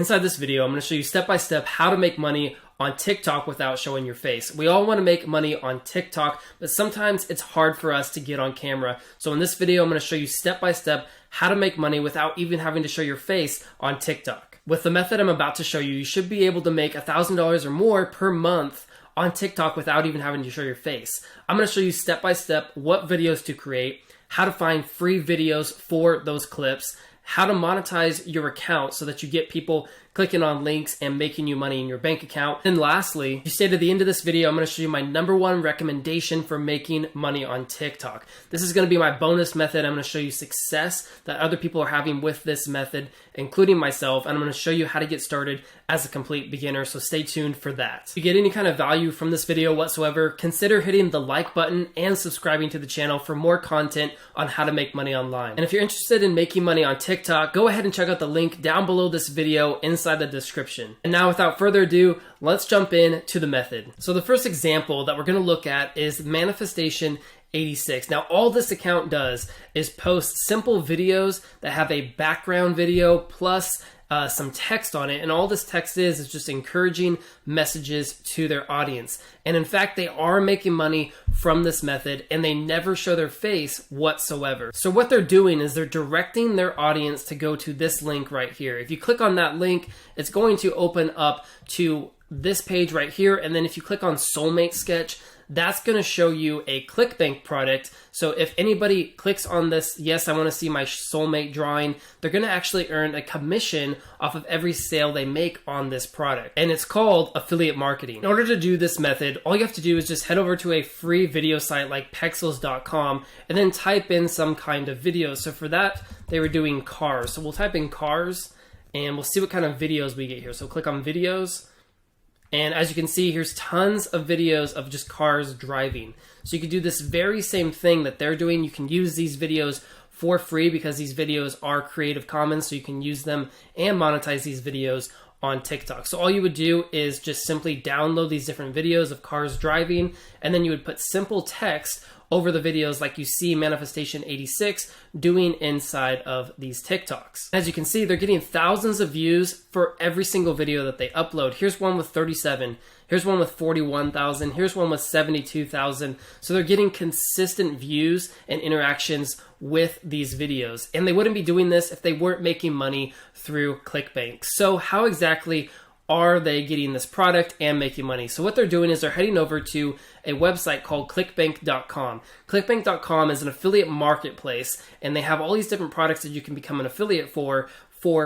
Inside this video, I'm going to show you step by step how to make money on TikTok without showing your face. We all want to make money on TikTok, but sometimes it's hard for us to get on camera. So in this video, I'm going to show you step by step how to make money without even having to show your face on TikTok. With the method I'm about to show you, you should be able to make $1,000 or more per month on TikTok without even having to show your face. I'm going to show you step by step what videos to create, how to find free videos for those clips, how to monetize your account so that you get people clicking on links and making you money in your bank account. And lastly, if you stay to the end of this video, I'm going to show you my #1 recommendation for making money on TikTok. This is going to be my bonus method. I'm going to show you success that other people are having with this method, including myself, and I'm going to show you how to get started as a complete beginner, so stay tuned for that. If you get any kind of value from this video whatsoever, consider hitting the like button and subscribing to the channel for more content on how to make money online. And if you're interested in making money on TikTok, go ahead and check out the link down below this video inside the description. And now without further ado, let's jump in to the method. So the first example that we're going to look at is Manifestation 86. Now all this account does is post simple videos that have a background video plus some text on it, and all this text is just encouraging messages to their audience. And in fact, they are making money from this method, and they never show their face whatsoever. So what they're doing is they're directing their audience to go to this link right here. If you click on that link, it's going to open up to this page right here, and then if you click on Soulmate Sketch, that's going to show you a ClickBank product. So if anybody clicks on this, yes, I want to see my soulmate drawing, they're going to actually earn a commission off of every sale they make on this product. And it's called affiliate marketing. In order to do this method, all you have to do is just head over to a free video site like Pexels.com and then type in some kind of video. So for that, they were doing cars. So we'll type in cars and we'll see what kind of videos we get here. So click on videos. And as you can see, here's tons of videos of just cars driving. So you can do this very same thing that they're doing. You can use these videos for free because these videos are Creative Commons, so you can use them and monetize these videos on TikTok. So all you would do is just simply download these different videos of cars driving, and then you would put simple text over the videos like you see Manifestation 86 doing inside of these TikToks. As you can see, they're getting thousands of views for every single video that they upload. Here's one with 37, here's one with 41,000, here's one with 72,000. So they're getting consistent views and interactions with these videos. And they wouldn't be doing this if they weren't making money through ClickBank. So how exactly are they getting this product and making money? So what they're doing is they're heading over to a website called clickbank.com. Clickbank.com is an affiliate marketplace, and they have all these different products that you can become an affiliate for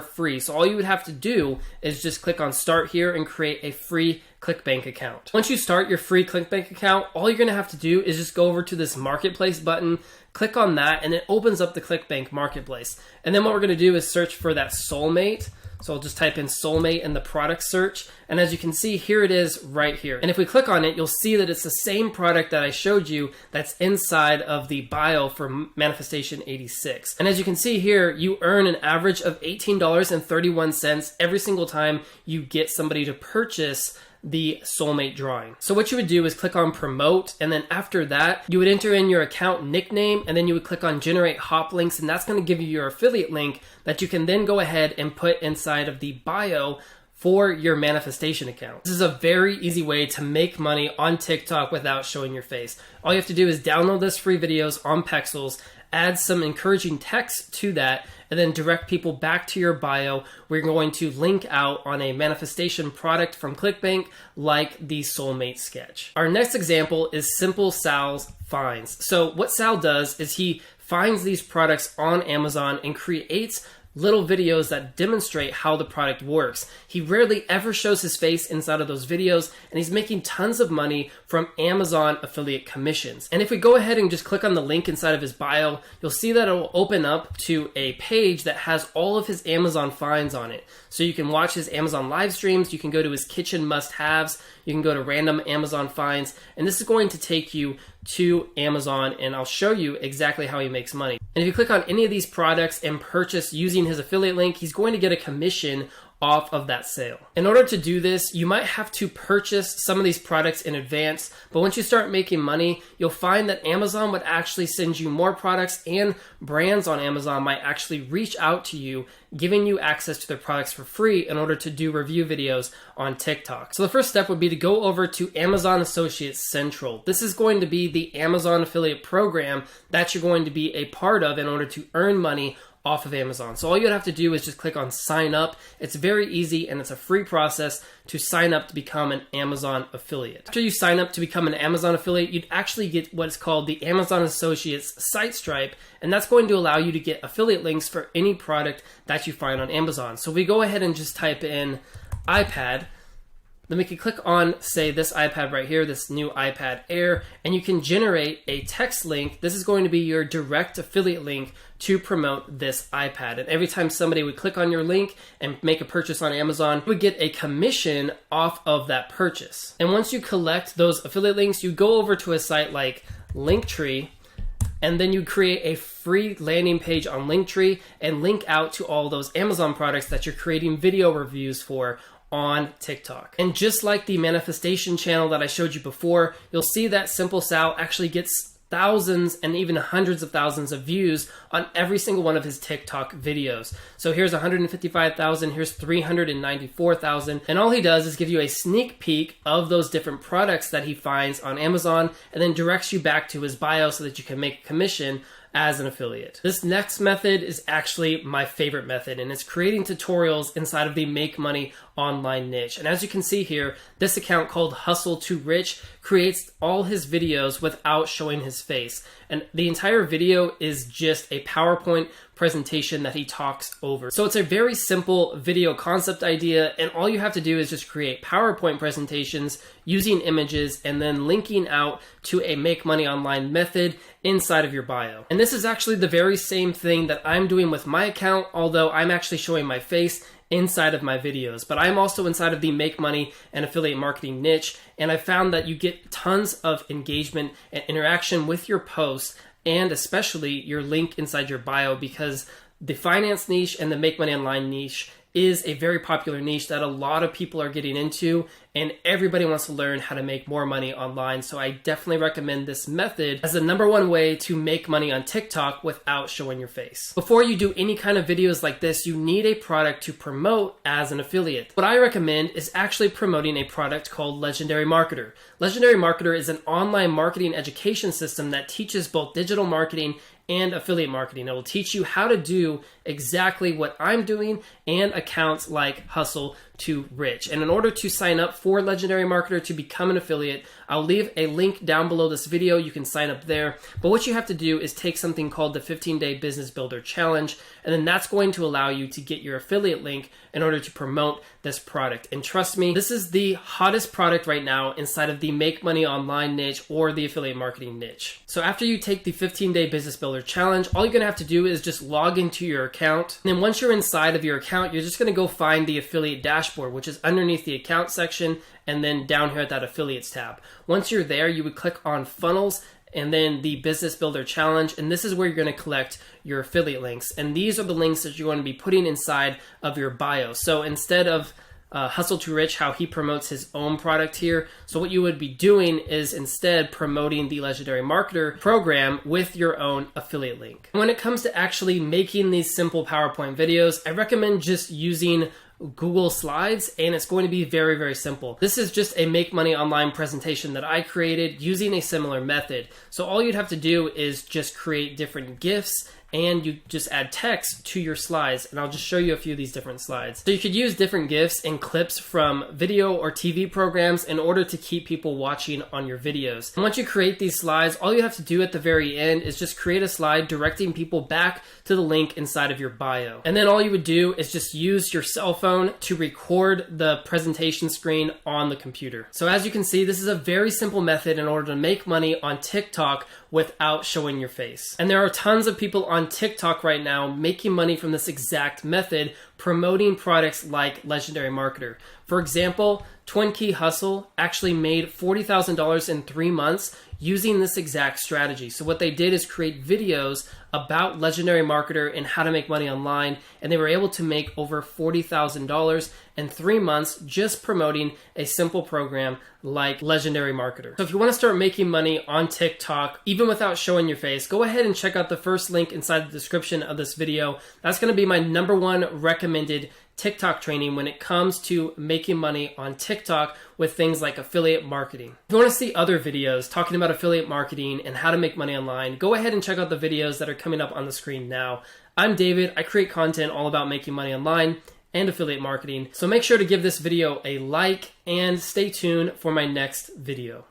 free. So all you would have to do is just click on start here and create a free ClickBank account. Once you start your free ClickBank account, all you're gonna have to do is just go over to this marketplace button, click on that, and it opens up the ClickBank marketplace. And then what we're gonna do is search for that soulmate. So I'll just type in soulmate in the product search. And as you can see, here it is right here. And if we click on it, you'll see that it's the same product that I showed you that's inside of the bio for Manifestation 86. And as you can see here, you earn an average of $18.31 every single time you get somebody to purchase the soulmate drawing. So what you would do is click on promote, and then after that you would enter in your account nickname, and then you would click on generate hop links, and that's going to give you your affiliate link that you can then go ahead and put inside of the bio for your manifestation account. This is a very easy way to make money on TikTok without showing your face. All you have to do is download this free videos on Pexels, add some encouraging text to that, and then direct people back to your bio. We're going to link out on a manifestation product from ClickBank like the Soulmate Sketch. Our next example is Simple Sal's Finds. So what Sal does is he finds these products on Amazon and creates little videos that demonstrate how the product works. He rarely ever shows his face inside of those videos, and he's making tons of money from Amazon affiliate commissions. And if we go ahead and just click on the link inside of his bio, you'll see that it will open up to a page that has all of his Amazon finds on it. So you can watch his Amazon live streams, you can go to his kitchen must-haves, you can go to random Amazon finds, and this is going to take you to Amazon, and I'll show you exactly how he makes money. And if you click on any of these products and purchase using his affiliate link, he's going to get a commission off of that sale. In order to do this, you might have to purchase some of these products in advance, but once you start making money, you'll find that Amazon would actually send you more products, and brands on Amazon might actually reach out to you, giving you access to their products for free in order to do review videos on TikTok. So the first step would be to go over to Amazon Associates Central. This is going to be the Amazon affiliate program that you're going to be a part of in order to earn money off of Amazon. So all you'd have to do is just click on sign up. It's very easy and it's a free process to sign up to become an Amazon affiliate. After you sign up to become an Amazon affiliate, you'd actually get what's called the Amazon Associates Site Stripe, and that's going to allow you to get affiliate links for any product that you find on Amazon. So if we go ahead and just type in iPad, then we can click on, say, this iPad right here, this new iPad Air, and you can generate a text link. This is going to be your direct affiliate link to promote this iPad. And every time somebody would click on your link and make a purchase on Amazon, you would get a commission off of that purchase. And once you collect those affiliate links, you go over to a site like Linktree, and then you create a free landing page on Linktree and link out to all those Amazon products that you're creating video reviews for on TikTok. And just like the manifestation channel that I showed you before, you'll see that Simple Sal actually gets thousands and even hundreds of thousands of views on every single one of his TikTok videos. So here's 155,000, here's 394,000, and all he does is give you a sneak peek of those different products that he finds on Amazon and then directs you back to his bio so that you can make a commission as an affiliate. This next method is actually my favorite method, and it's creating tutorials inside of the Make Money Online niche. And as you can see here, this account called Hustle to Rich creates all his videos without showing his face. And the entire video is just a PowerPoint presentation that he talks over. So it's a very simple video concept idea, and all you have to do is just create PowerPoint presentations using images and then linking out to a Make Money Online method inside of your bio. And this is actually the very same thing that I'm doing with my account, although I'm actually showing my face inside of my videos. But I'm also inside of the Make Money and Affiliate Marketing niche, and I found that you get tons of engagement and interaction with your posts, and especially your link inside your bio, because the finance niche and the Make Money Online niche is a very popular niche that a lot of people are getting into, and everybody wants to learn how to make more money online. So I definitely recommend this method as the #1 way to make money on TikTok without showing your face. Before you do any kind of videos like this, you need a product to promote as an affiliate. What I recommend is actually promoting a product called Legendary Marketer. Legendary Marketer is an online marketing education system that teaches both digital marketing and affiliate marketing. It will teach you how to do exactly what I'm doing and accounts like Hustle to Rich. And in order to sign up for Legendary Marketer to become an affiliate, I'll leave a link down below this video. You can sign up there. But what you have to do is take something called the 15-Day Business Builder Challenge, and then that's going to allow you to get your affiliate link in order to promote this product. And trust me, this is the hottest product right now inside of the Make Money Online niche or the affiliate marketing niche. So after you take the 15-Day Business Builder Challenge, all you're gonna have to do is just log into your account. And then once you're inside of your account, you're just gonna go find the affiliate dashboard, which is underneath the account section, and then down here at that affiliates tab. Once you're there, you would click on funnels and then the Business Builder Challenge, and this is where you're going to collect your affiliate links. And these are the links that you're going to be putting inside of your bio. So instead of Hustle to Rich, how he promotes his own product here, so what you would be doing is instead promoting the Legendary Marketer program with your own affiliate link. When it comes to actually making these simple PowerPoint videos, I recommend just using Google Slides, and it's going to be very, very simple. This is just a Make Money Online presentation that I created using a similar method. So all you'd have to do is just create different GIFs, and you just add text to your slides, and I'll just show you a few of these different slides. So you could use different GIFs and clips from video or TV programs in order to keep people watching on your videos. And once you create these slides, all you have to do at the very end is just create a slide directing people back to the link inside of your bio. And then all you would do is just use your cell phone to record the presentation screen on the computer. So as you can see, this is a very simple method in order to make money on TikTok without showing your face. And there are tons of people on TikTok right now making money from this exact method, promoting products like Legendary Marketer. For example, Twin Key Hustle actually made $40,000 in 3 months using this exact strategy. So what they did is create videos about Legendary Marketer and how to make money online, and they were able to make over $40,000 in 3 months just promoting a simple program like Legendary Marketer. So if you want to start making money on TikTok, even without showing your face, go ahead and check out the first link inside the description of this video. That's going to be my #1 recommended TikTok training when it comes to making money on TikTok with things like affiliate marketing. If you want to see other videos talking about affiliate marketing and how to make money online, go ahead and check out the videos that are coming up on the screen now. I'm David. I create content all about making money online and affiliate marketing. So make sure to give this video a like and stay tuned for my next video.